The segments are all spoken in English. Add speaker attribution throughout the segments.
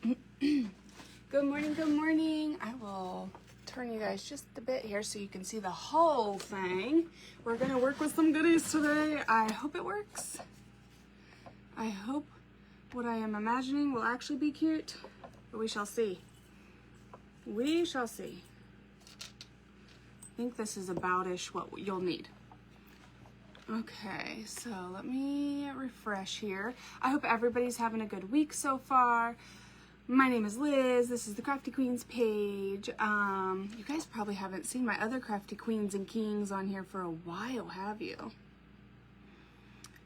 Speaker 1: Good morning, good morning. I will turn you guys just a bit here so you can see the whole thing. We're gonna work with some goodies today. I hope it works. I hope what I am imagining will actually be cute, but we shall see. We shall see. I think this is about-ish what you'll need. Okay, so let me refresh here. I hope everybody's having a good week so far. My name is Liz. This is the Crafty Queens page. You guys probably haven't seen my other Crafty Queens and Kings on here for a while, have you?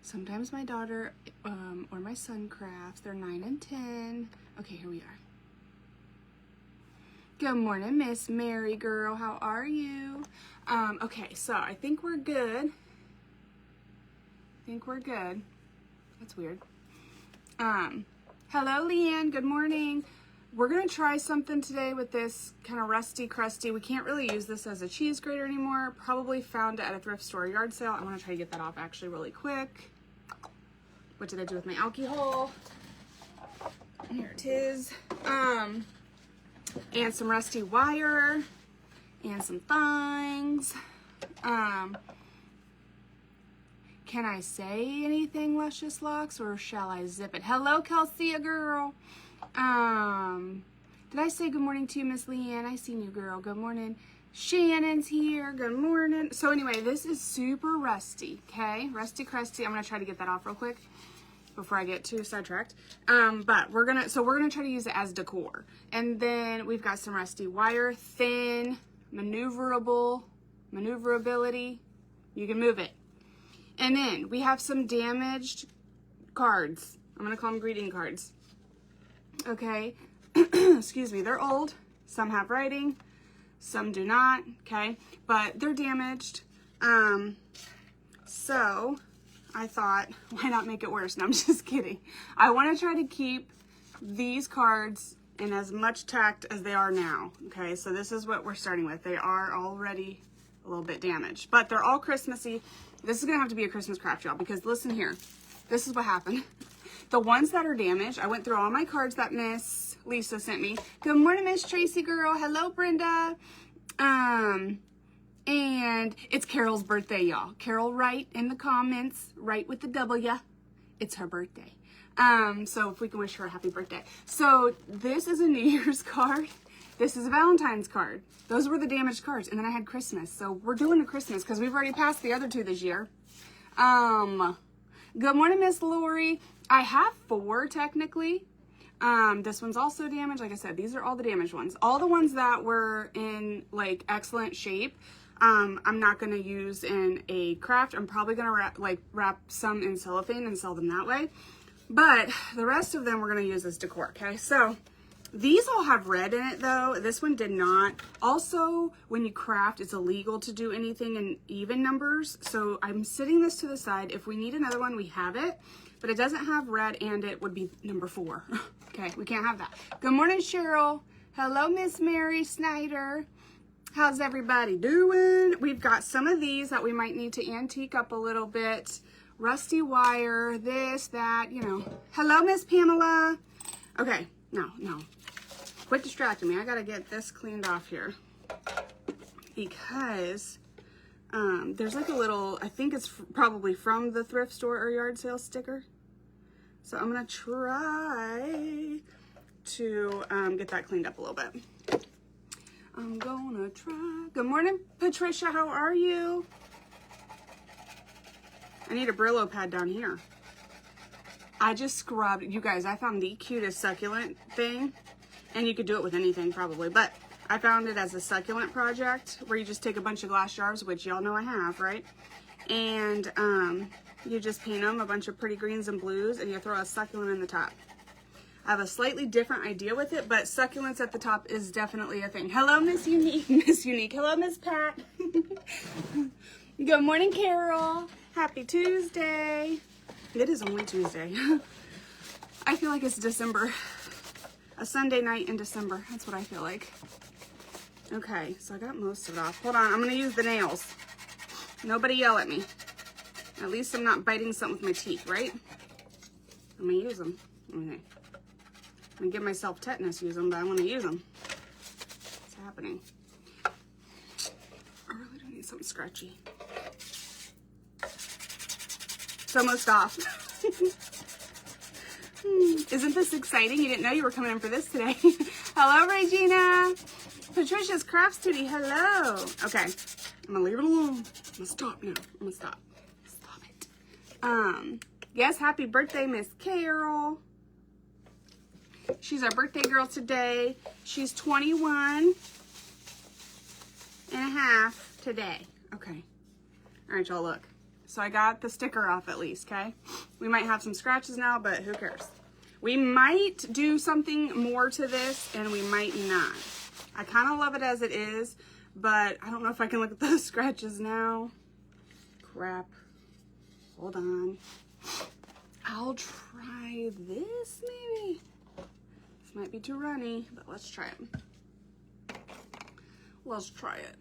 Speaker 1: Sometimes my daughter or my son crafts. They're 9 and 10. Okay, here we are. Good morning, Miss Mary girl. How are you? Okay, so I think we're good. That's weird. Hello, Leanne. Good morning. We're going to try something today with this kind of rusty, crusty. We can't really use this as a cheese grater anymore. Probably found it at a thrift store yard sale. I want to try to get that off actually really quick. What did I do with my alcohol? Here it is. And some rusty wire and some things. Can I say anything, Luscious Locks, or shall I zip it? Hello, Kelsey, girl. Did I say good morning to you, Miss Leanne? I seen you, girl. Good morning. Shannon's here. Good morning. So anyway, this is super rusty, okay? Rusty crusty. I'm gonna try to get that off real quick before I get too sidetracked. But we're gonna try to use it as decor. And then we've got some rusty wire, thin, maneuverability. You can move it. And then we have some damaged cards. I'm gonna call them greeting cards. Okay, excuse me, they're old. Some have writing, some do not, okay? But they're damaged. So I thought, why not make it worse? No, I'm just kidding. I wanna try to keep these cards in as much tact as they are now, okay? So this is what we're starting with. They are already a little bit damaged, but they're all Christmassy. This is gonna have to be a Christmas craft, y'all, because listen here. This is what happened. The ones that are damaged, I went through all my cards that Miss Lisa sent me. Good morning, Miss Tracy girl. Hello, Brenda. And it's Carol's birthday, y'all. Carol, write in the comments, write with the W. It's her birthday. So if we can wish her a happy birthday. So this is a New Year's card. This is a Valentine's card. Those were the damaged cards. And then I had Christmas. So we're doing a Christmas because we've already passed the other two this year. Good morning, Miss Lori. I have 4 technically. This one's also damaged. Like I said, these are all the damaged ones. All the ones that were in like excellent shape, I'm not going to use in a craft. I'm probably going to wrap some in cellophane and sell them that way. But the rest of them we're going to use as decor. Okay, so these all have red in it though. This one did not. Also, when you craft, it's illegal to do anything in even numbers. So I'm sitting this to the side. If we need another one, we have it. But it doesn't have red and it would be number 4. Okay, we can't have that. Good morning, Cheryl. Hello, Miss Mary Snyder. How's everybody doing? We've got some of these that we might need to antique up a little bit. Rusty wire, this, that, you know. Hello, Miss Pamela. Okay, no. Quit distracting me. I gotta get this cleaned off here because there's like a little, I think it's probably from the thrift store or yard sale sticker. So I'm gonna try to get that cleaned up a little bit. I'm gonna try. Good morning, Patricia. How are you? I need a Brillo pad down here. I just scrubbed, you guys, I found the cutest succulent thing. And you could do it with anything probably, but I found it as a succulent project where you just take a bunch of glass jars, which y'all know I have, right? And you just paint them a bunch of pretty greens and blues and you throw a succulent in the top. I have a slightly different idea with it, but succulents at the top is definitely a thing. Hello, Miss Unique. Miss Unique. Hello, Miss Pat. Good morning, Carol. Happy Tuesday. It is only Tuesday. I feel like it's December. A Sunday night in December. That's what I feel like. Okay, so I got most of it off. Hold on, I'm gonna use the nails. Nobody yell at me. At least I'm not biting something with my teeth, right? I'm gonna use them. Okay. I'm gonna give myself tetanus use them, but I want to use them. What's happening? I really do need something scratchy. It's almost off. Isn't this exciting? You didn't know you were coming in for this today. Hello, Regina. Patricia's Craft Studio. Hello. Okay, I'm gonna leave it alone. I'm gonna stop now. I'm gonna stop. Stop it. Yes, happy birthday, Miss Carol. She's our birthday girl today. She's 21 and a half today. Okay. All right, y'all, look. So I got the sticker off at least, okay? We might have some scratches now, but who cares? We might do something more to this, and we might not. I kind of love it as it is, but I don't know if I can look at those scratches now. Crap. Hold on. I'll try this, maybe. This might be too runny, but let's try it. Let's try it.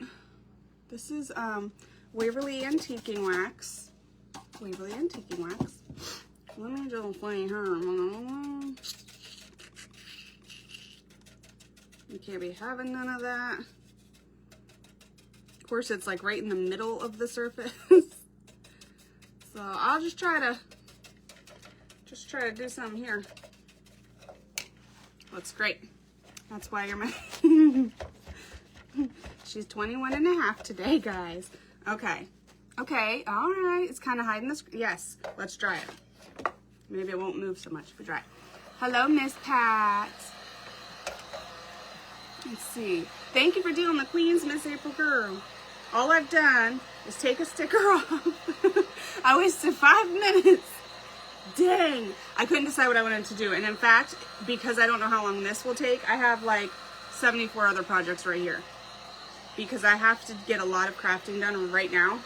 Speaker 1: This is Waverly Antiquing Wax. Waverly Antiquing Wax. Let me just play her. You can't be having none of that. Of course, it's like right in the middle of the surface. So I'll just try to do something here. Looks great. That's why you're my She's 21 and a half today, guys. Okay. Okay, all right. It's kind of hiding the yes, let's dry it. Maybe it won't move so much if we dry it. Hello, Miss Pat. Let's see. Thank you for doing the Queens, Miss April Girl. All I've done is take a sticker off. I wasted 5 minutes. Dang. I couldn't decide what I wanted to do. And in fact, because I don't know how long this will take, I have like 74 other projects right here. Because I have to get a lot of crafting done right now.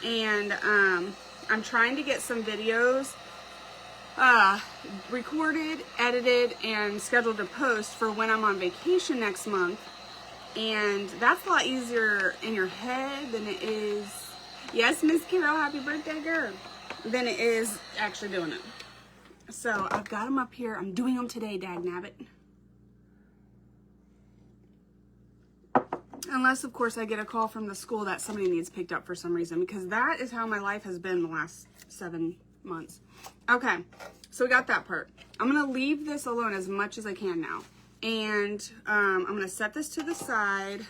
Speaker 1: And I'm trying to get some videos recorded, edited, and scheduled to post for when I'm on vacation next month. And that's a lot easier in your head than it is, yes, Miss Carol, happy birthday, girl, than it is actually doing it. So I've got them up here. I'm doing them today, dagnabbit. Unless, of course, I get a call from the school that somebody needs picked up for some reason, because that is how my life has been the last 7 months. Okay, so we got that part. I'm going to leave this alone as much as I can now. And I'm going to set this to the side.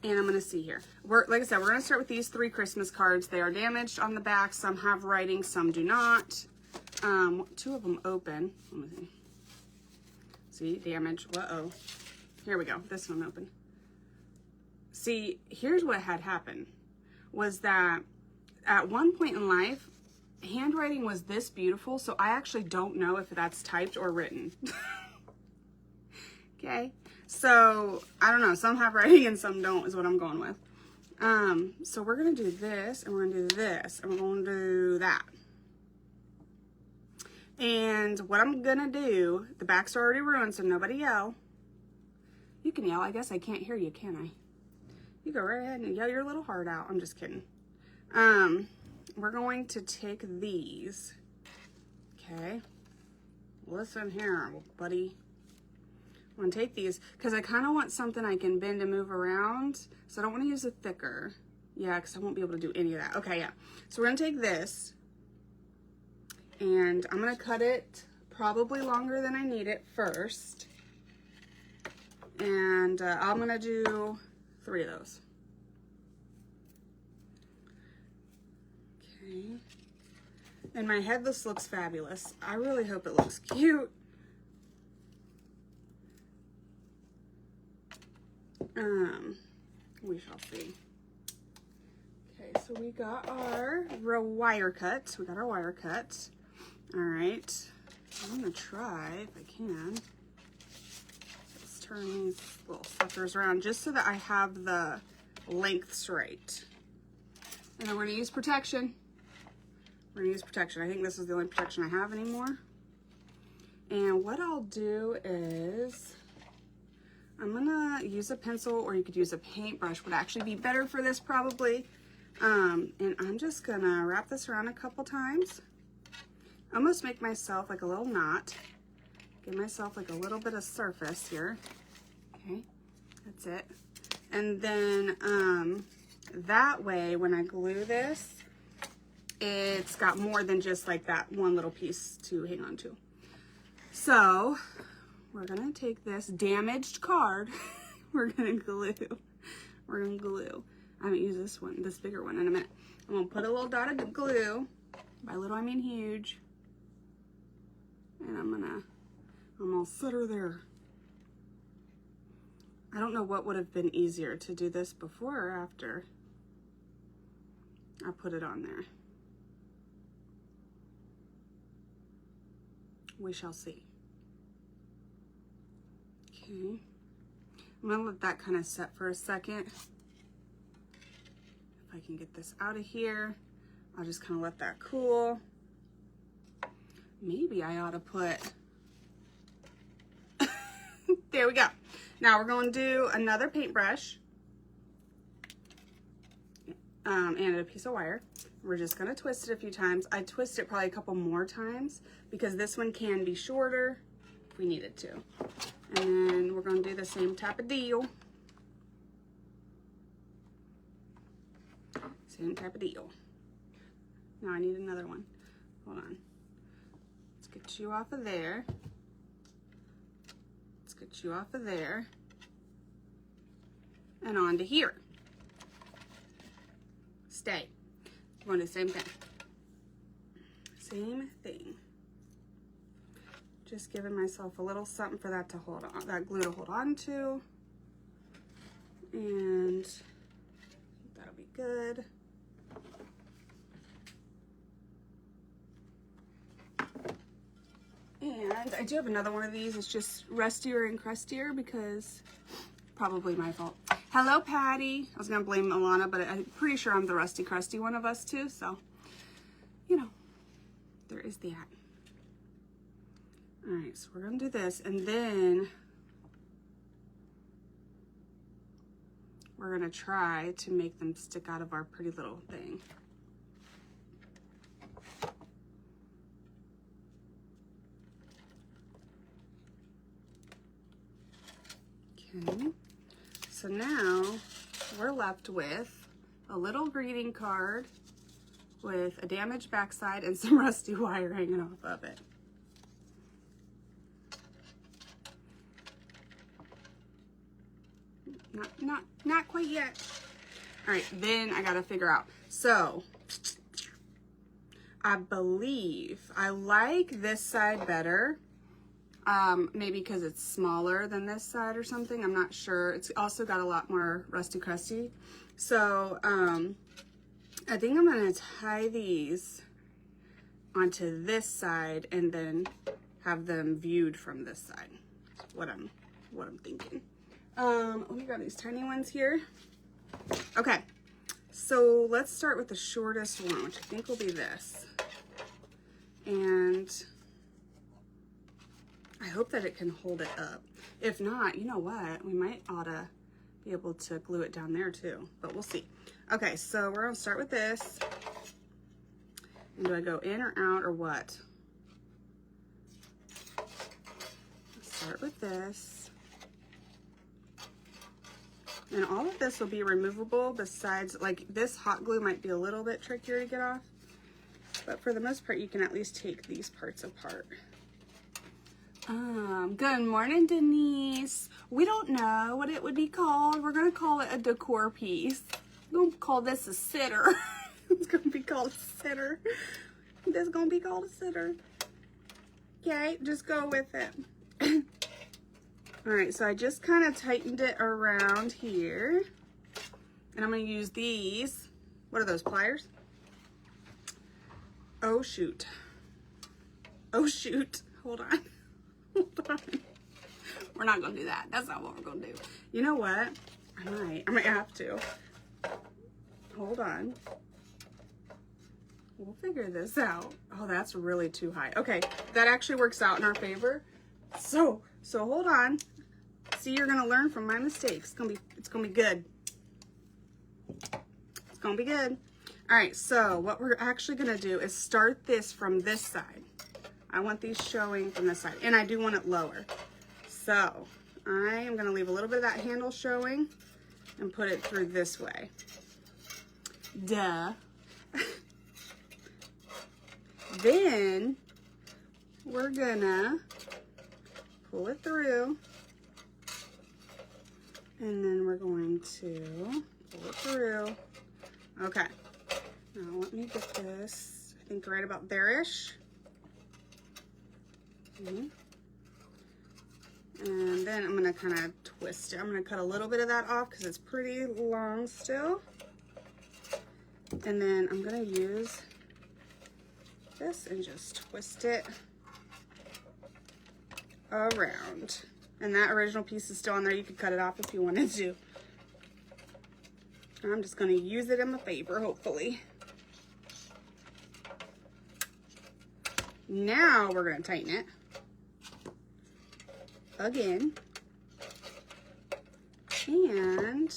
Speaker 1: And I'm going to see here. Like I said, we're going to start with these 3 Christmas cards. They are damaged on the back. Some have writing, some do not. 2 of them open. Let me see. See, damage. Uh-oh. Here we go. This one open. See, here's what had happened. Was that at one point in life, handwriting was this beautiful, so I actually don't know if that's typed or written. Okay, so I don't know, some have writing and some don't is what I'm going with. So we're gonna do this, and we're gonna do this, and we're gonna do that. And what I'm gonna do, the backs are already ruined, so nobody yell. You can yell, I guess I can't hear you, can I? You go right ahead and yell your little heart out. I'm just kidding. We're going to take these. Okay. Listen here, buddy. I'm gonna take these because I kind of want something I can bend and move around. So I don't want to use a thicker. Yeah, because I won't be able to do any of that. Okay, yeah. So we're gonna take this and I'm gonna cut it probably longer than I need it first. And I'm gonna do 3 of those. Okay. In my head, this looks fabulous. I really hope it looks cute. We shall see. Okay, so we got our wire cut. We got our wire cut. All right. I'm gonna try if I can. Let's turn these little suckers around just so that I have the lengths right. And then we're gonna use protection. We're gonna use protection. I think this is the only protection I have anymore. And what I'll do is I'm gonna use a pencil, or you could use a paintbrush, would actually be better for this probably. And I'm just gonna wrap this around a couple times. Almost make myself like a little knot. Give myself like a little bit of surface here. Okay, that's it. And then that way, when I glue this, it's got more than just like that one little piece to hang on to. So we're gonna take this damaged card. We're gonna glue. We're gonna glue. I'm gonna use this one, this bigger one in a minute. I'm gonna put a little dot of glue. By little, I mean huge. And I'm gonna set her there. I don't know what would have been easier, to do this before or after I put it on there. We shall see. Okay. I'm gonna let that kind of set for a second. If I can get this out of here, I'll just kind of let that cool. Maybe I ought to put, there we go. Now we're going to do another paintbrush and a piece of wire. We're just going to twist it a few times. I twist it probably a couple more times because this one can be shorter if we needed to. And then we're going to do the same type of deal. Same type of deal. Now I need another one. Hold on. Let's get you off of there. Let's get you off of there. And on to here. Stay. We're going to do the same thing. Same thing. Just giving myself a little something for that to hold on, that glue to hold on to. And that'll be good. And I do have another one of these. It's just rustier and crustier because probably my fault. Hello, Patty. I was going to blame Alana, but I'm pretty sure I'm the rusty crusty one of us too. So, you know, there is that. All right, so we're going to do this. And then we're going to try to make them stick out of our pretty little thing. Okay, so now we're left with a little greeting card with a damaged backside and some rusty wire hanging off of it. Not quite yet. All right, then I gotta figure out. So I believe I like this side better. Maybe because it's smaller than this side or something. I'm not sure. It's also got a lot more rusty crusty. So, I think I'm going to tie these onto this side and then have them viewed from this side. What I'm thinking. We got these tiny ones here. Okay. So let's start with the shortest one, which I think will be this. And I hope that it can hold it up. If not, you know what? We might ought to be able to glue it down there too, but we'll see. Okay, so we're gonna start with this. And do I go in or out or what? Let's start with this. And all of this will be removable besides, like, this hot glue might be a little bit trickier to get off. But for the most part, you can at least take these parts apart. Good morning, Denise. We don't know what it would be called. We're gonna call it a decor piece. We're gonna call this a sitter. It's gonna be called a sitter. This is gonna be called a sitter. Okay, just go with it. All right, so I just kind of tightened it around here. And I'm gonna use these. What are those, pliers? Oh, shoot. Oh, shoot. Hold on. Hold on. We're not gonna do that. That's not what we're gonna do. You know what? I might have to. Hold on. We'll figure this out. Oh, that's really too high. Okay, that actually works out in our favor. So hold on. See, you're gonna learn from my mistakes. It's gonna be good. It's gonna be good. All right, so what we're actually gonna do is start this from this side. I want these showing from this side, and I do want it lower. So I am gonna leave a little bit of that handle showing and put it through this way. Duh. Then we're gonna pull it through, and then we're going to pull it through. Okay, now let me get this, I think right about there-ish. And then I'm gonna kind of twist it. I'm gonna cut a little bit of that off because it's pretty long still. And then I'm gonna use this and just twist it around. And that original piece is still on there. You could cut it off if you wanted to. I'm just gonna use it in my favor, hopefully. Now we're gonna tighten it again. And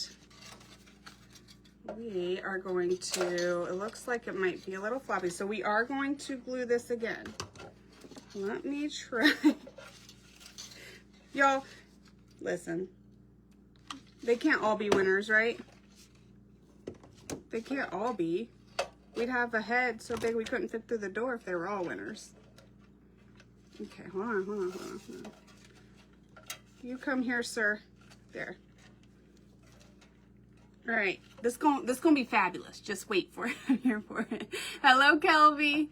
Speaker 1: we are going to, it looks like it might be a little floppy, so we are going to glue this again. Let me try. Y'all, listen. They can't all be winners, right? They can't all be. We'd have a head so big we couldn't fit through the door if they were all winners. Okay, hold on. You come here, sir. There. All right, this gonna be fabulous. Just wait for it. I'm here for it. Hello, Kelby.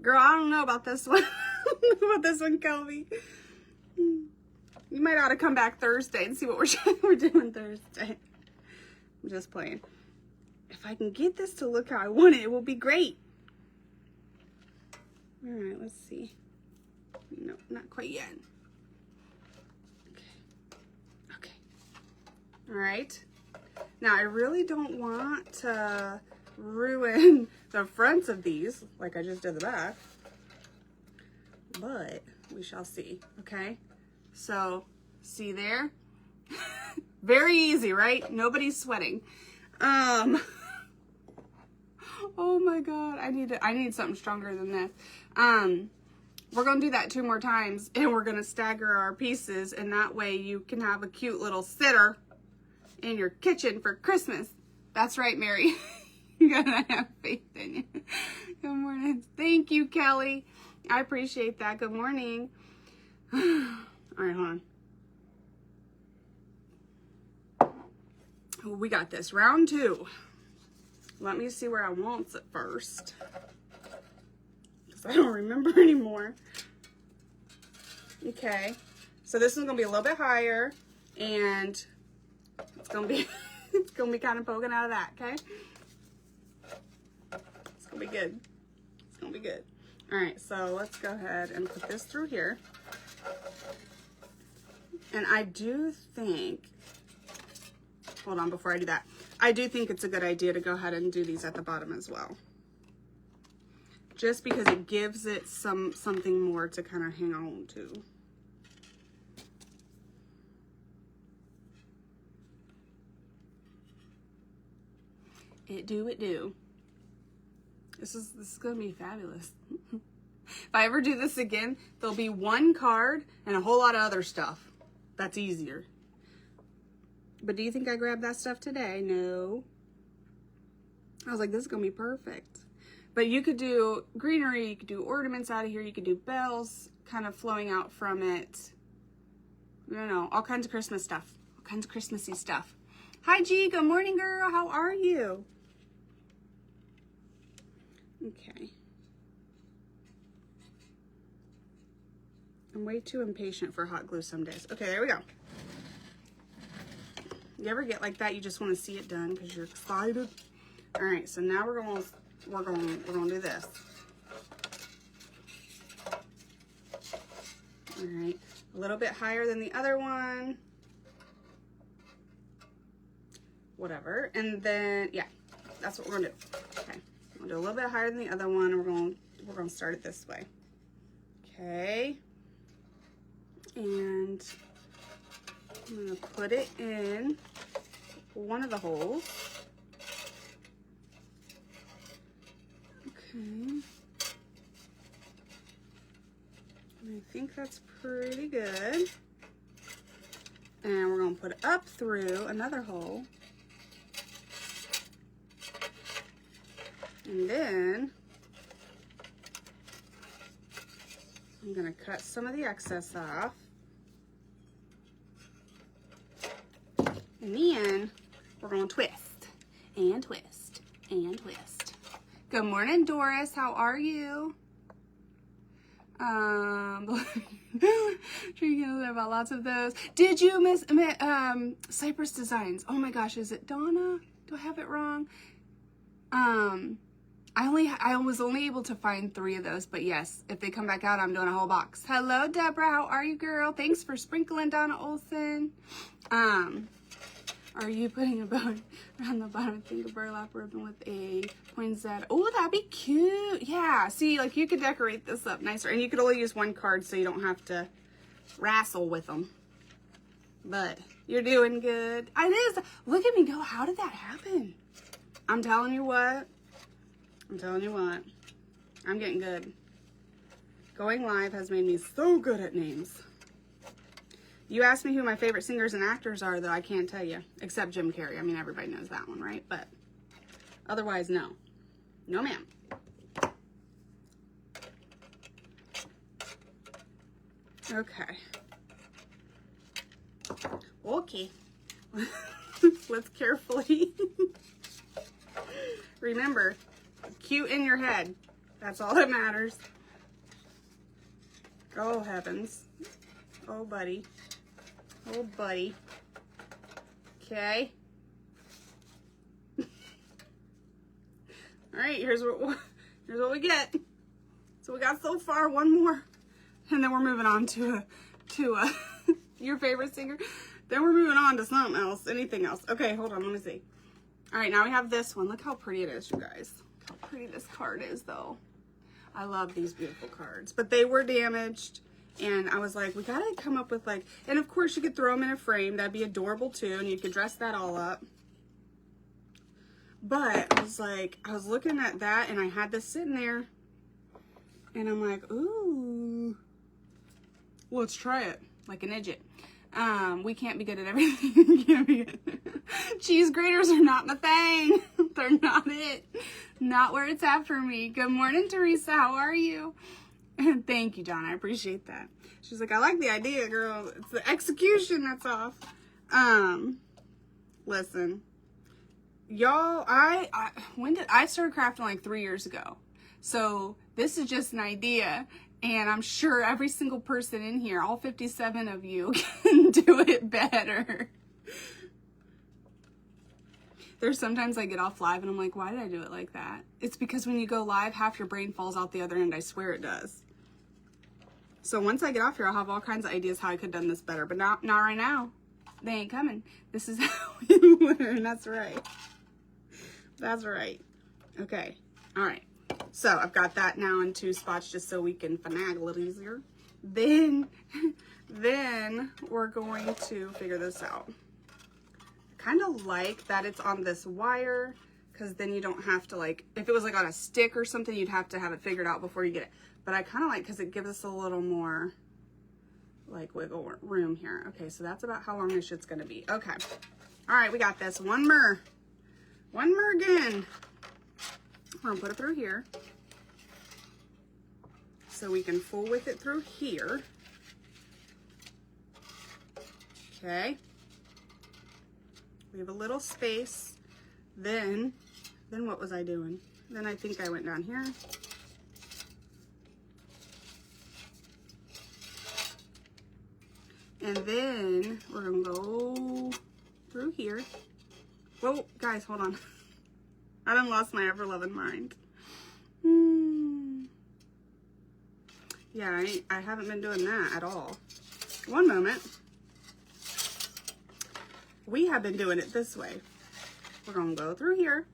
Speaker 1: Girl, I don't know about this one. I don't know about this one, Kelby. You might ought to come back Thursday and see what we're doing Thursday. I'm just playing. If I can get this to look how I want it, it will be great. All right, let's see. No, not quite yet. Okay. All right. Now, I really don't want to ruin the fronts of these, like I just did the back, but we shall see, okay? So, see there? Very easy, right? Nobody's sweating. Oh my God, I need something stronger than this. We're gonna do that 2 more times, and we're gonna stagger our pieces, and that way you can have a cute little sitter in your kitchen for Christmas. That's right, Mary. You gotta have faith in you. Good morning. Thank you, Kelly. I appreciate that. Good morning. All right, hold on. Oh, we got this. Round 2. Let me see where I want it first, because I don't remember anymore. Okay, so this one's gonna be a little bit higher, and it's gonna be it's gonna be kind of poking out of that. Okay, it's gonna be good. It's gonna be good. All right, so let's go ahead and put this through here. And I do think, hold on, before I do that, I do think it's a good idea to go ahead and do these at the bottom as well. Just because it gives it something more to kind of hang on to. It do. This is gonna be fabulous. If I ever do this again, there'll be 1 card and a whole lot of other stuff. That's easier. But do you think I grabbed that stuff today? No. I was like, this is gonna be perfect. But you could do greenery, you could do ornaments out of here, you could do bells kind of flowing out from it. I don't know, all kinds of Christmas stuff. All kinds of Christmassy stuff. Hi, G. Good morning, girl. How are you? Okay. I'm way too impatient for hot glue some days. Okay, there we go. You ever get like that? You just want to see it done because you're excited. All right, so now we're gonna do this. All right, a little bit higher than the other one. Whatever, and then yeah, that's what we're gonna do. Okay, we'll do a little bit higher than the other one. And we're gonna start it this way. Okay, and I'm gonna put it in one of the holes. Okay. think that's pretty good. And we're gonna put it up through another hole. And then I'm gonna cut some of the excess off. And then we're gonna twist and twist and twist. Good morning, Doris. How are you? Drinking about lots of those. Did you miss Cypress Designs? Oh my gosh, is it Donna? Do I have it wrong? I was only able to find 3 of those, but yes, if they come back out, I'm doing a whole box. Hello, Deborah. How are you, girl? Thanks for sprinkling, Donna Olson. Are you putting a bow around the bottom? I think a burlap ribbon with a poinsettia. Oh, that'd be cute. Yeah. See, like you could decorate this up nicer, and you could only use 1 card, so you don't have to wrestle with them. But you're doing good. It is. Look at me go. How did that happen? I'm telling you what. I'm telling you what. I'm getting good. Going live has made me so good at names. You asked me who my favorite singers and actors are, though I can't tell you. Except Jim Carrey. I mean, everybody knows that one, right? But otherwise, no. No, ma'am. Okay. Okay. Let's carefully. Remember, cute in your head. That's all that matters. Oh, heavens. Oh, buddy. Oh, buddy. Okay. All right, here's what we get. So we got so far 1 more, and then we're moving on to your favorite singer. Then we're moving on to something else, anything else. Okay, hold on, let me see. All right, now we have this one. Look how pretty it is, you guys. Look how pretty this card is, though. I love these beautiful cards, but they were damaged. And I was like, we gotta come up with like, and of course you could throw them in a frame. That'd be adorable too. And you could dress that all up. But I was like, I was looking at that and I had this sitting there. And I'm like, ooh, let's try it. Like an idiot. We can't be good at everything. We can't be good. Cheese graters are not my thing. They're not it. Not where it's at for me. Good morning, Teresa. How are you? Thank you, John. I appreciate that. She's like, I like the idea, girl. It's the execution that's off. Listen, y'all, I started crafting like 3 years ago. So this is just an idea. And I'm sure every single person in here, all 57 of you, can do it better. There's sometimes I get off live and I'm like, why did I do it like that? It's because when you go live, half your brain falls out the other end. I swear it does. So once I get off here, I'll have all kinds of ideas how I could have done this better. But not right now. They ain't coming. This is how we learn. That's right. That's right. Okay. All right. So I've got that now in 2 spots just so we can finagle it easier. Then we're going to figure this out. Kind of like that it's on this wire, because then you don't have to, like, if it was like on a stick or something, you'd have to have it figured out before you get it. But I kind of like, because it gives us a little more like wiggle room here. Okay, so that's about how long this shit's gonna be. Okay, all right, we got this. One more again. We're gonna put it through here so we can full width it through here. Okay, we have a little space. Then what was I doing? Then I think I went down here. And then we're gonna go through here. Whoa, guys, hold on. I done lost my ever-loving mind. Yeah, I haven't been doing that at all. One moment. We have been doing it this way. We're gonna go through here,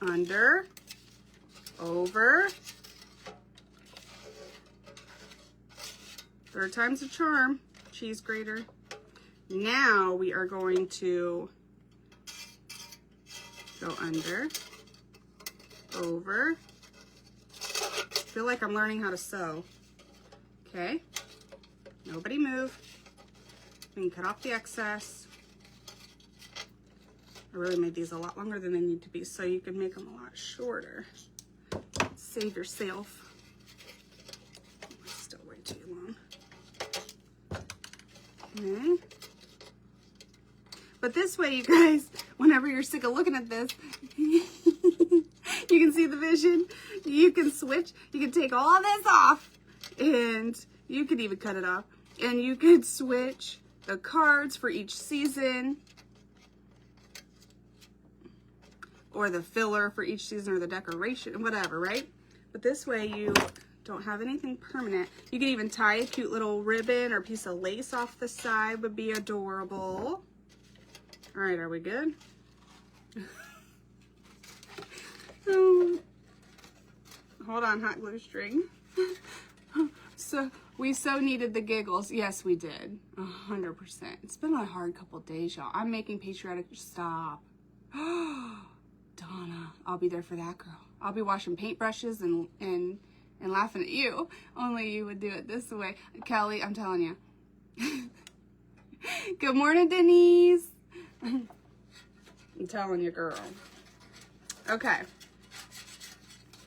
Speaker 1: under, over. 3rd time's a charm, cheese grater. Now we are going to go under, over. I feel like I'm learning how to sew. Okay. Nobody move. We can cut off the excess. I really made these a lot longer than they need to be, so you can make them a lot shorter. Save yourself. It's still way too long. Okay. But this way, you guys, whenever you're sick of looking at this, you can see the vision. You can switch. You can take all this off, and you could even cut it off. And you could switch the cards for each season, or the filler for each season, or the decoration, whatever, right? But this way you don't have anything permanent. You can even tie a cute little ribbon or piece of lace off the side, would be adorable. All right, are we good? Oh, hold on, hot glue string. So we so needed the giggles. Yes, we did. 100%. It's been a hard couple days, y'all. I'm making patriotic. Stop. Donna, I'll be there for that, girl. I'll be washing paintbrushes and laughing at you. Only you would do it this way. Kelly, I'm telling you. Good morning, Denise. I'm telling you, girl. Okay.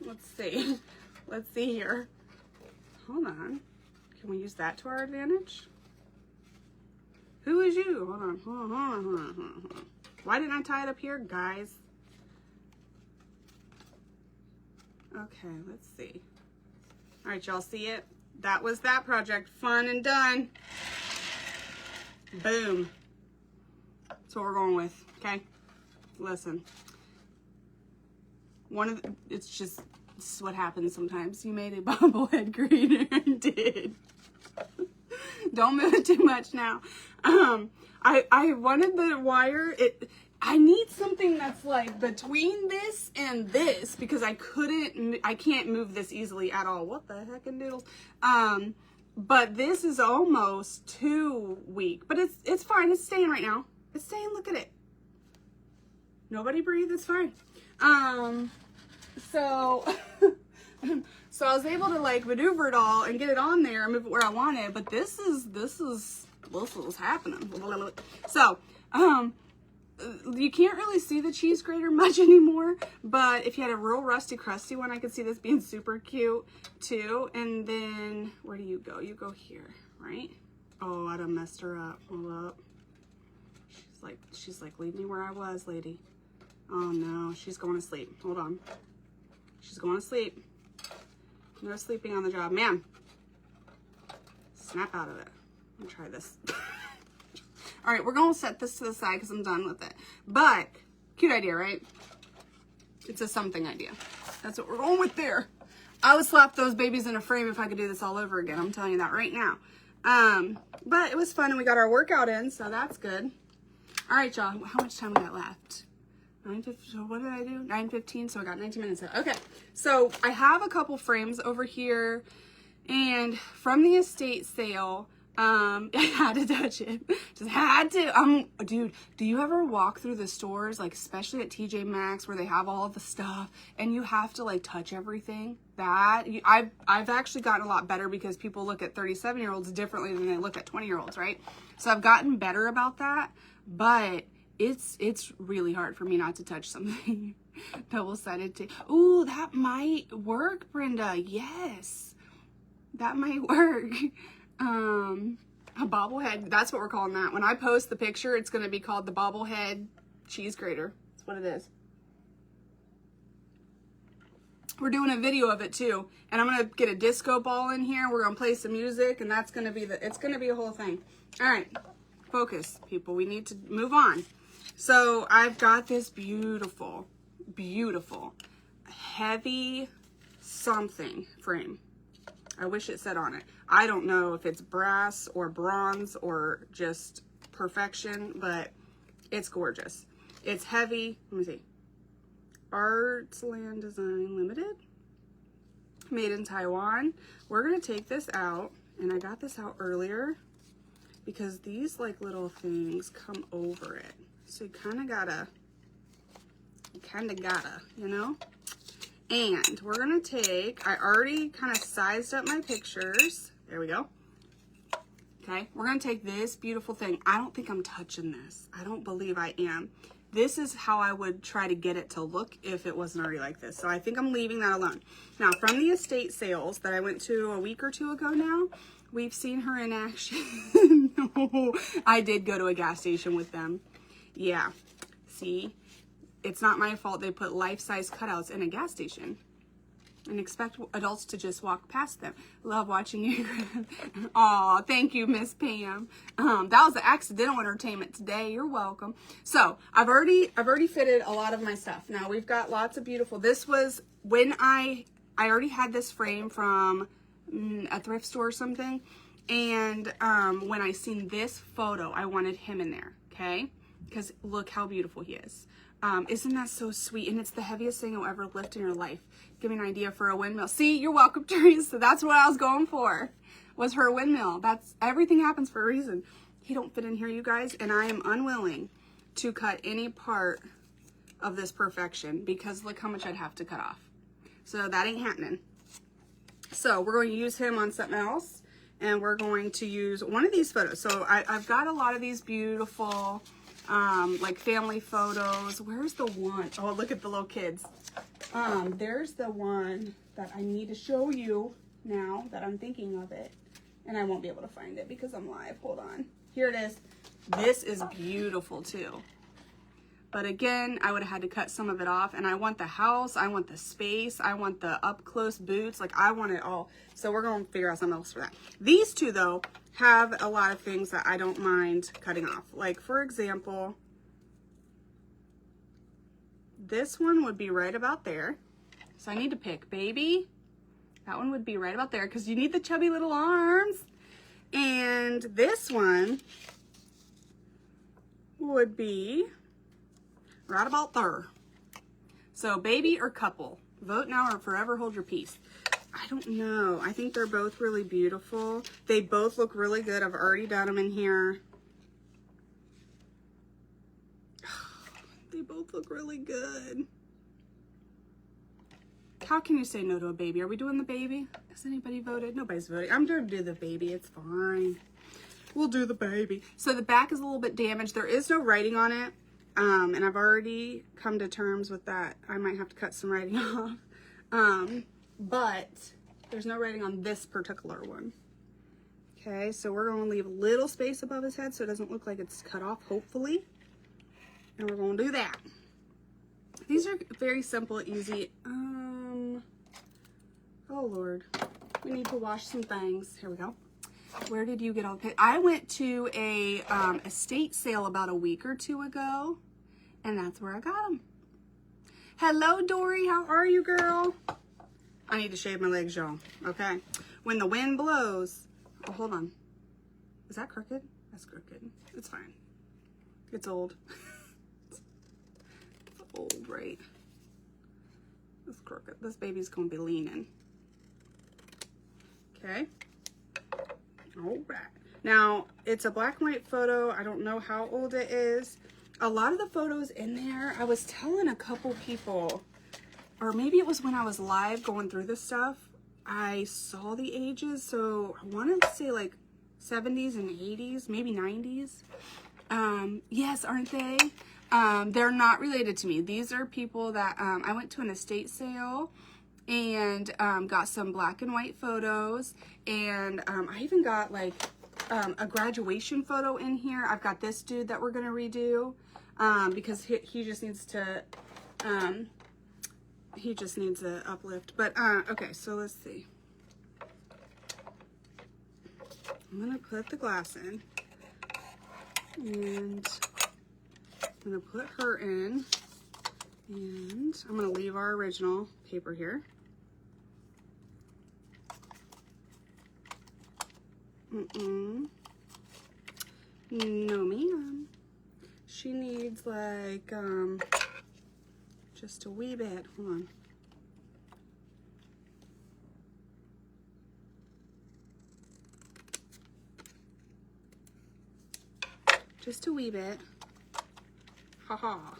Speaker 1: Let's see. Let's see here. Hold on. Can we use that to our advantage? Who is you? Hold on. Hold on. Why didn't I tie it up here, guys? Okay, let's see. All right, y'all see it? That was that project. Fun and done. Boom. That's what we're going with, okay? Listen. This is what happens sometimes. You made a bobblehead grater and did. Don't move it too much now. I wanted the wire. I need something that's like between this and this, because I can't move this easily at all. What the heck in doodles? But this is almost too weak, but it's fine. It's staying right now. It's staying. Look at it. Nobody breathe. It's fine. So I was able to like maneuver it all and get it on there and move it where I wanted, but this is happening. So, you can't really see the cheese grater much anymore, but if you had a real rusty crusty one, I could see this being super cute too. And then where do you go? You go here, right? Oh, I done messed her up. Hold up. She's like, leave me where I was, lady. Oh no, she's going to sleep. Hold on. She's going to sleep. No sleeping on the job. Ma'am. Snap out of it. Let me try this. All right, we're going to set this to the side because I'm done with it. But, cute idea, right? It's a something idea. That's what we're going with there. I would slap those babies in a frame if I could do this all over again. I'm telling you that right now. But it was fun and we got our workout in, so that's good. All right, y'all. How much time we got left? 9:15. So what did I do? 9:15. So I got 19 minutes left. Okay. So I have a couple frames over here, and from the estate sale, I had to touch it. Just had to. Dude, do you ever walk through the stores, like especially at TJ Maxx, where they have all of the stuff, and you have to like touch everything? I've actually gotten a lot better because people look at 37-year-olds differently than they look at 20-year-olds, right? So I've gotten better about that, but it's really hard for me not to touch something. Double-sided tape. Ooh, that might work, Brenda. Yes, that might work. A bobblehead. That's what we're calling that. When I post the picture, it's going to be called the bobblehead cheese grater. That's what it is. We're doing a video of it too, and I'm going to get a disco ball in here. We're going to play some music, and that's going to be it's going to be a whole thing. All right, focus, people. We need to move on. So I've got this beautiful, beautiful, heavy something frame. I wish it said on it. I don't know if it's brass or bronze or just perfection, but it's gorgeous. It's heavy. Let me see. Arts Land Design Limited. Made in Taiwan. We're going to take this out, and I got this out earlier because these like little things come over it. So you kind of gotta, you know? And we're gonna take, I already kind of sized up my pictures. There we go. Okay, we're gonna take this beautiful thing. I don't think I'm touching this. I don't believe I am. This is how I would try to get it to look if it wasn't already like this. So I think I'm leaving that alone. Now, from the estate sales that I went to a week or two ago now, we've seen her in action. No, I did go to a gas station with them. Yeah, see, it's not my fault they put life-size cutouts in a gas station and expect adults to just walk past them. Love watching you. Aw, thank you, Miss Pam. That was the accidental entertainment today. You're welcome. So I've already fitted a lot of my stuff. Now we've got lots of beautiful. This was when I already had this frame from a thrift store or something. And when I seen this photo, I wanted him in there. Okay, because look how beautiful he is. Isn't that so sweet? And it's the heaviest thing you'll ever lift in your life. Give me an idea for a windmill. See, you're welcome, Teresa. That's what I was going for, was her windmill. That's, everything happens for a reason. He don't fit in here, you guys, and I am unwilling to cut any part of this perfection because look how much I'd have to cut off. So that ain't happening. So we're going to use him on something else, and we're going to use one of these photos. So I've got a lot of these beautiful like family photos. Where's the one? Oh, look at the little kids. There's the one that I need to show you now that I'm thinking of it. And I won't be able to find it because I'm live. Hold on. Here it is. This is beautiful too. But again, I would have had to cut some of it off. And I want the house. I want the space. I want the up close boots. Like I want it all. So we're going to figure out something else for that. These two though have a lot of things that I don't mind cutting off. Like for example, this one would be right about there. So I need to pick baby. That one would be right about there because you need the chubby little arms. And this one would be right about there. So baby or couple. Vote now or forever hold your peace. I don't know. I think they're both really beautiful. They both look really good. I've already done them in here. They both look really good. How can you say no to a baby? Are we doing the baby? Has anybody voted? Nobody's voting. I'm going to do the baby. It's fine. We'll do the baby. So the back is a little bit damaged. There is no writing on it. And I've already come to terms with that. I might have to cut some writing off. But there's no writing on this particular one. Okay, so we're going to leave a little space above his head so it doesn't look like it's cut off, hopefully. And we're going to do that. These are very simple, easy. Oh, Lord. We need to wash some things. Here we go. Where did you get all the pictures? I went to a estate sale about a week or two ago, and that's where I got them. Hello, Dory. How are you, girl? I need to shave my legs, y'all. Okay. When the wind blows. Oh, hold on. Is that crooked? That's crooked. It's fine. It's old. It's old, right? It's crooked. This baby's going to be leaning. Okay. All right. Now, it's a black and white photo. I don't know how old it is. A lot of the photos in there, I was telling a couple people, or maybe it was when I was live going through this stuff, I saw the ages. So I wanted to say like 70s and 80s, maybe 90s. Yes, aren't they? They're not related to me. These are people that I went to an estate sale and got some black and white photos. And I even got like a graduation photo in here. I've got this dude that we're going to redo because he just needs to... he just needs an uplift. But, okay, so let's see. I'm going to put the glass in. And I'm going to put her in. And I'm going to leave our original paper here. No, ma'am. She needs, like, just a wee bit. Hold on. Just a wee bit. Ha-ha.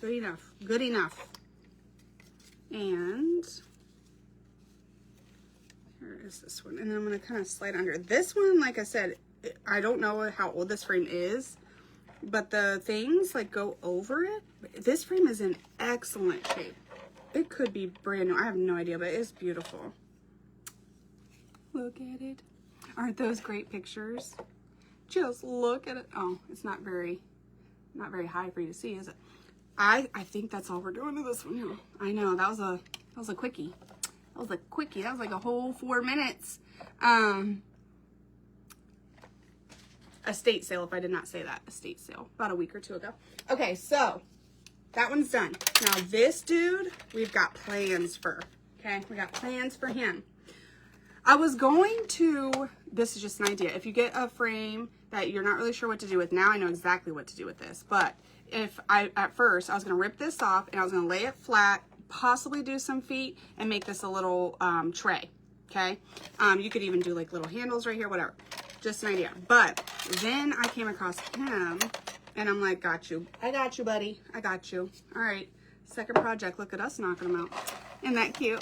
Speaker 1: Good enough. Good enough. And here is this one? And then I'm going to kind of slide under. This one, like I said, I don't know how old this frame is, but the things like go over it. This frame is in excellent shape. It could be brand new. I have no idea, but it's beautiful. Look at it. Aren't those great pictures? Just look at it. Oh, it's not very high for you to see, is it? I think that's all we're doing to this one. I know that was a quickie. That was a quickie. That was like a whole 4 minutes. Estate sale, if I did not say that. Estate sale, about a week or two ago. Okay, so that one's done. Now this dude, we've got plans for. Okay, we got plans for him. I was going to, this is just an idea. If you get a frame that you're not really sure what to do with, now I know exactly what to do with this. But at first, I was going to rip this off and I was going to lay it flat, possibly do some feet and make this a little tray. Okay. You could even do like little handles right here, whatever. Just an idea. But then I came across him and I'm like, got you. I got you, buddy. I got you. All right. Second project. Look at us knocking them out. Isn't that cute?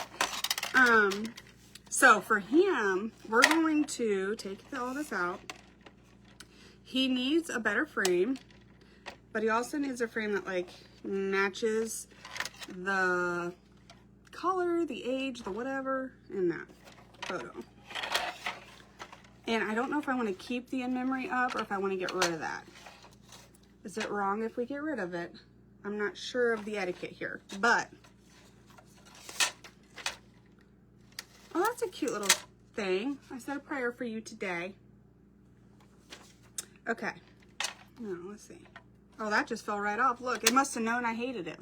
Speaker 1: So for him, we're going to take all this out. He needs a better frame, but he also needs a frame that like matches the color, the age, the whatever in that photo. And I don't know if I want to keep the in-memory up or if I want to get rid of that. Is it wrong if we get rid of it? I'm not sure of the etiquette here, but oh, that's a cute little thing. I said a prayer for you today. Okay. Now, let's see. Oh, that just fell right off. Look, it must have known I hated it.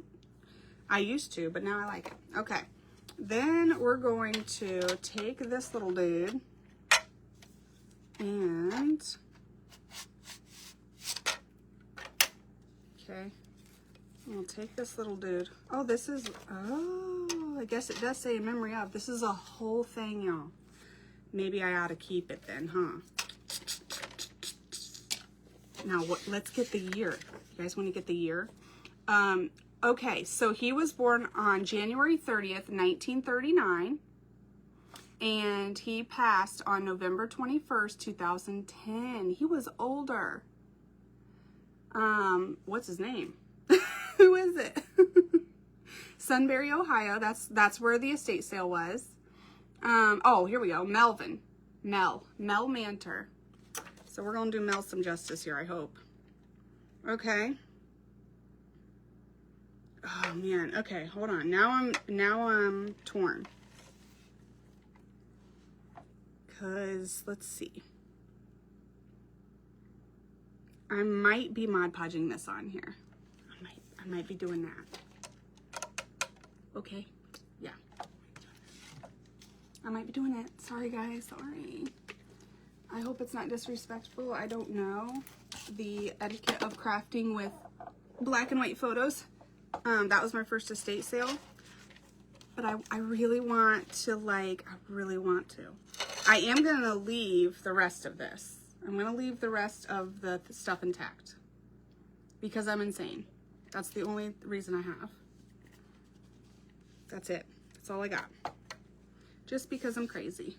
Speaker 1: I used to, but now I like it. Okay. Then we're going to take this little dude and okay. We'll take this little dude. Oh, this is, oh, I guess it does say a memory of. This is a whole thing, y'all. Maybe I ought to keep it then, huh? Now, let's get the year. You guys want to get the year? Okay, so he was born on January 30th, 1939. And he passed on November 21st, 2010. He was older. What's his name? Who is it? Sunbury, Ohio. That's where the estate sale was. Oh, here we go. Melvin. Mel Manter. So we're going to do Mel some justice here, I hope. Okay. Oh man. Okay, hold on. Now I'm torn. Cause let's see. I might be Mod Podging this on here. I might be doing that. Okay. Yeah. I might be doing it. Sorry guys, sorry. I hope it's not disrespectful. I don't know the etiquette of crafting with black and white photos. That was my first estate sale. But I really want to I am going to leave the rest of this. I'm going to leave the rest of the stuff intact. Because I'm insane. That's the only reason I have. That's it. That's all I got. Just because I'm crazy.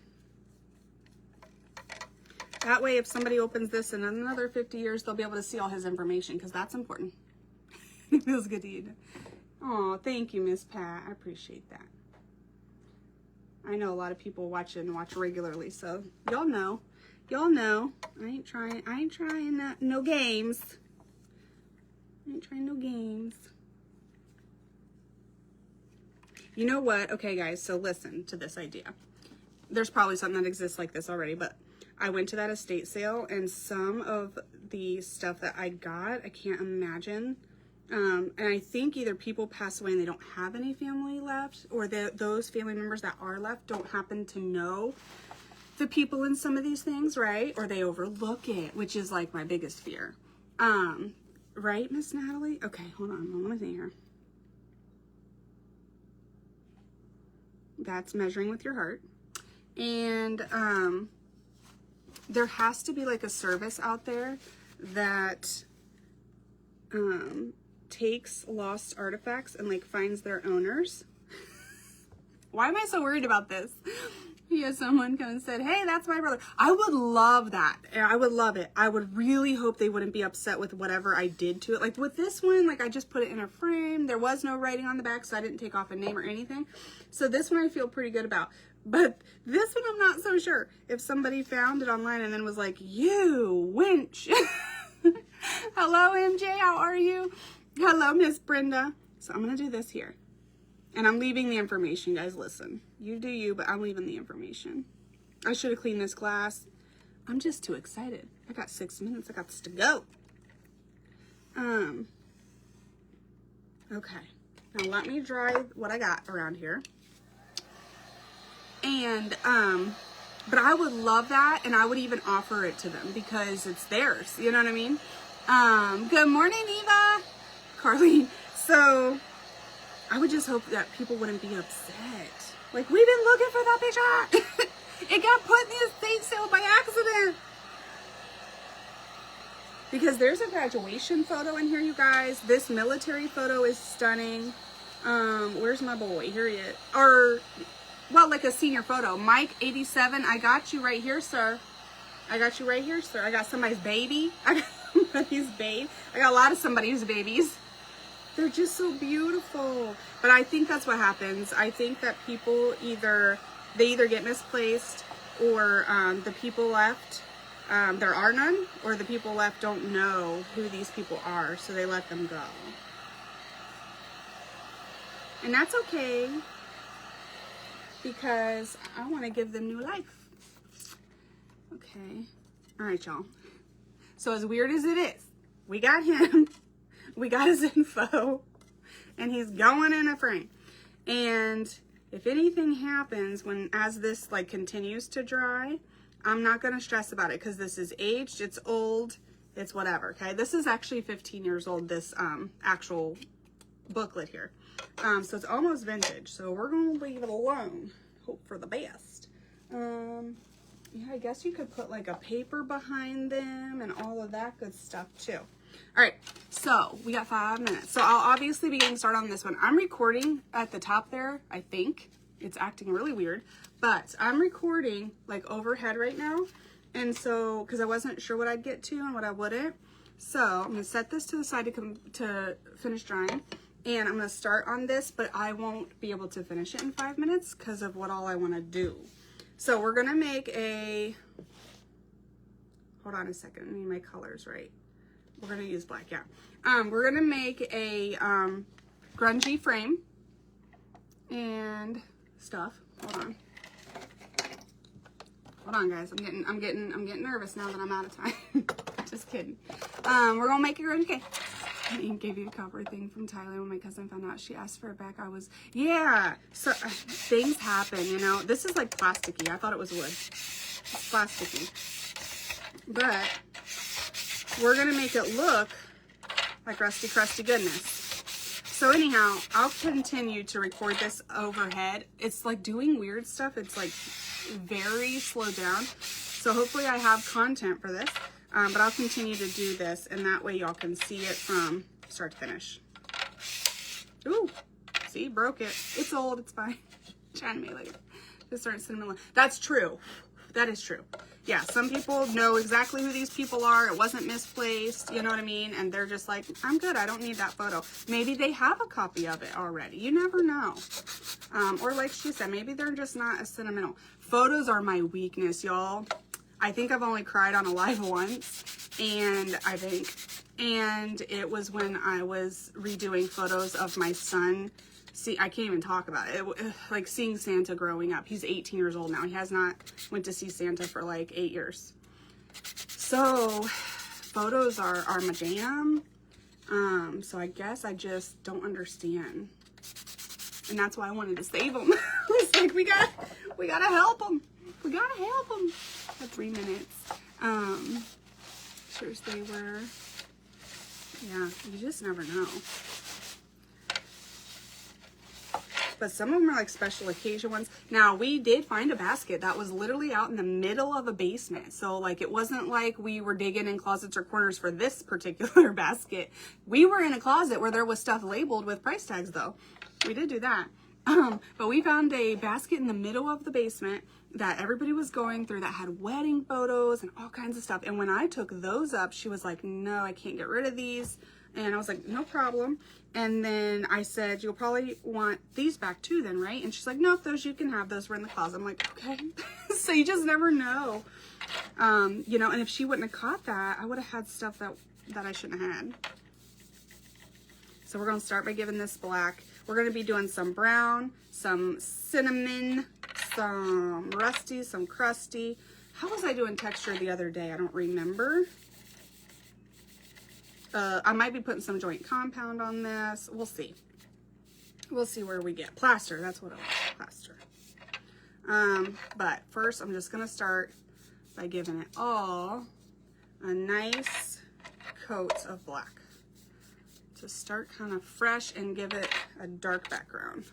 Speaker 1: That way, if somebody opens this in another 50 years, they'll be able to see all his information, because that's important. It feels good to eat. Oh, thank you, Miss Pat. I appreciate that. I know a lot of people watch regularly, so y'all know. Y'all know. I ain't trying no games. I ain't trying no games. You know what? Okay, guys, so listen to this idea. There's probably something that exists like this already, but I went to that estate sale, and some of the stuff that I got, I can't imagine. And I think either people pass away and they don't have any family left, or those family members that are left don't happen to know the people in some of these things, right? Or they overlook it, which is like my biggest fear. Right, Miss Natalie? Okay, hold on. Let me see here. That's measuring with your heart. And there has to be like a service out there that takes lost artifacts and like finds their owners. Why am I so worried about this? Yeah, someone come and said, hey, that's my brother. I would love that. I would love it. I would really hope they wouldn't be upset with whatever I did to it. Like with this one, like I just put it in a frame. There was no writing on the back, so I didn't take off a name or anything. So this one I feel pretty good about. But this one I'm not so sure. If somebody found it online and then was like, you winch. Hello, MJ, how are you? Hello, Miss Brenda. So I'm going to do this here. And I'm leaving the information, guys. Listen, you do you, but I'm leaving the information. I should have cleaned this glass. I'm just too excited. I got 6 minutes. I got this to go. Okay. Now let me dry what I got around here. And, but I would love that, and I would even offer it to them because it's theirs. You know what I mean? Good morning, Eva. Carlene. So I would just hope that people wouldn't be upset. Like, we've been looking for that picture. It got put in the estate sale by accident. Because there's a graduation photo in here, you guys. This military photo is stunning. Where's my boy? Here he is. Or, well, like a senior photo. Mike, 87. I got you right here, sir. I got you right here, sir. I got somebody's baby. I got somebody's babe. I got a lot of somebody's babies. They're just so beautiful. But I think that's what happens. I think that people either get misplaced, or the people left, there are none, or the people left don't know who these people are, so they let them go. And that's okay, because I want to give them new life. Okay. All right, y'all. So as weird as it is, we got him. We got his info, and he's going in a frame. And if anything happens as this like continues to dry, I'm not going to stress about it because this is aged, it's old, it's whatever. Okay. This is actually 15 years old, this actual booklet here. So it's almost vintage. So we're going to leave it alone. Hope for the best. Yeah, I guess you could put like a paper behind them and all of that good stuff too. All right, so we got 5 minutes. So I'll obviously be getting started on this one. I'm recording at the top there, I think. It's acting really weird, but I'm recording like overhead right now. And so, because I wasn't sure what I'd get to and what I wouldn't. So I'm gonna set this to the side to finish drying. And I'm gonna start on this, but I won't be able to finish it in 5 minutes because of what all I wanna do. So we're gonna make a, hold on a second, I need my colors right. We're gonna use black, yeah. We're gonna make a grungy frame and stuff. Hold on, guys. I'm getting nervous now that I'm out of time. Just kidding. We're gonna make a grungy. Okay. I gave you a copper thing from Thailand when my cousin found out. She asked for it back. Yeah. So things happen, you know. This is like plasticky. I thought it was wood. It's plasticky, but we're gonna make it look like rusty crusty goodness. So anyhow, I'll continue to record this overhead. It's like doing weird stuff. It's like very slowed down. So hopefully I have content for this, but I'll continue to do this, and that way y'all can see it from start to finish. Ooh, see, broke it. It's old, it's fine. Trying to make like just start cinnamon. That's true. That is true. Yeah, some people know exactly who these people are. It wasn't misplaced, you know what I mean? And they're just like, I'm good. I don't need that photo. Maybe they have a copy of it already. You never know. Or like she said, maybe they're just not as sentimental. Photos are my weakness, y'all. I think I've only cried on a live once, and it was when I was redoing photos of my son. See, I can't even talk about it. Like seeing Santa growing up. He's 18 years old now. He has not went to see Santa for like 8 years. So photos are my jam. So I guess I just don't understand. And that's why I wanted to save them. It's like, we gotta help them. We gotta help them. For 3 minutes. Sure they were. Yeah, you just never know. But some of them are like special occasion ones. Now, we did find a basket that was literally out in the middle of a basement. So like, it wasn't like we were digging in closets or corners for this particular basket. We were in a closet where there was stuff labeled with price tags though. We did do that. But we found a basket in the middle of the basement, that everybody was going through that had wedding photos and all kinds of stuff. And when I took those up, she was like, no, I can't get rid of these. And I was like, no problem. And then I said, you'll probably want these back too then, right? And she's like, no, those you can have. Those were in the closet. I'm like, okay. So you just never know. You know, and if she wouldn't have caught that, I would have had stuff that I shouldn't have had. So we're going to start by giving this black. We're going to be doing some brown, some cinnamon, some rusty, some crusty. How was I doing texture the other day? I don't remember. I might be putting some joint compound on this. We'll see. We'll see where we get. Plaster, that's what it was, plaster. But first I'm just going to start by giving it all a nice coat of black. To start kind of fresh and give it a dark background.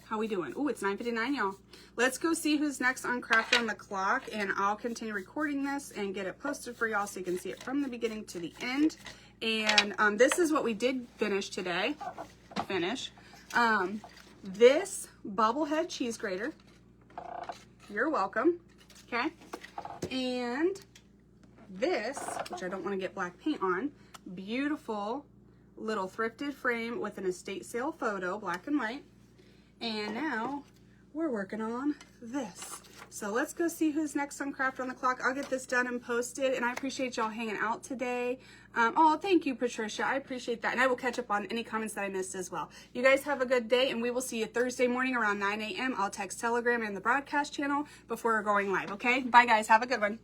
Speaker 1: How we doing? Oh, it's 9:59, y'all. Let's go see who's next on Craft on the Clock, and I'll continue recording this and get it posted for y'all so you can see it from the beginning to the end. And this is what we did finish today. This bobblehead cheese grater. You're welcome. Okay. And this, which I don't want to get black paint on, beautiful little thrifted frame with an estate sale photo, black and white. And now we're working on this. So let's go see who's next on Craft on the Clock. I'll get this done and posted, and I appreciate y'all hanging out today. Oh, thank you, Patricia. I appreciate that. And I will catch up on any comments that I missed as well. You guys have a good day, and we will see you Thursday morning around 9 a.m. I'll text Telegram and the broadcast channel before we're going live, okay? Bye, guys. Have a good one.